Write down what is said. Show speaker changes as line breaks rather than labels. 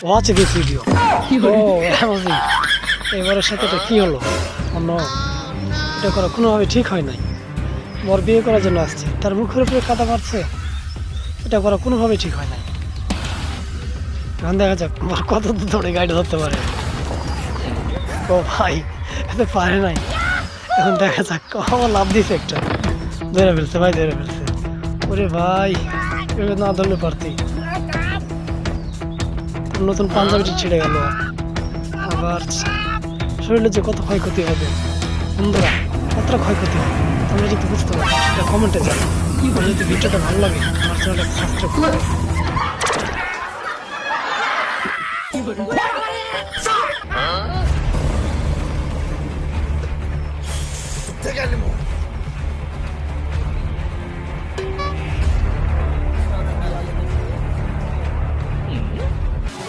Watch this video. ও বুঝি, এবারের সাথে এটা কি হলো? অন্য এটা করা কোনোভাবে ঠিক হয় নাই। ওর বিয়ে করার জন্য আসছে, তার মুখের উপরে কাদা মারছে, এটা করা কোনোভাবে ঠিক হয় নাই। এখন দেখা যাক ওর কত দূরে গাড়ি ধরতে পারে। ও ভাই, এতে পারে নাই। এখন দেখা যাক, আমার লাভ দিছে একটা, ধরে ফেলছে ভাই, ধরে ফেলছে। ওরে ভাই, এভাবে না ধরলে পারতি। নতুন পাঞ্জাবিটি ছিঁড়ে গেল, আবার শরীরের যে কত ক্ষয়ক্ষতি হবে বন্ধুরা, কতটা ক্ষয়ক্ষতি হবে তোমরা যদি বুঝতে পারো সেটা কমেন্টে জানো। আর যদি ভিডিওটা ভালো লাগে আমার চ্যানেলটা সাবস্ক্রাইব করো।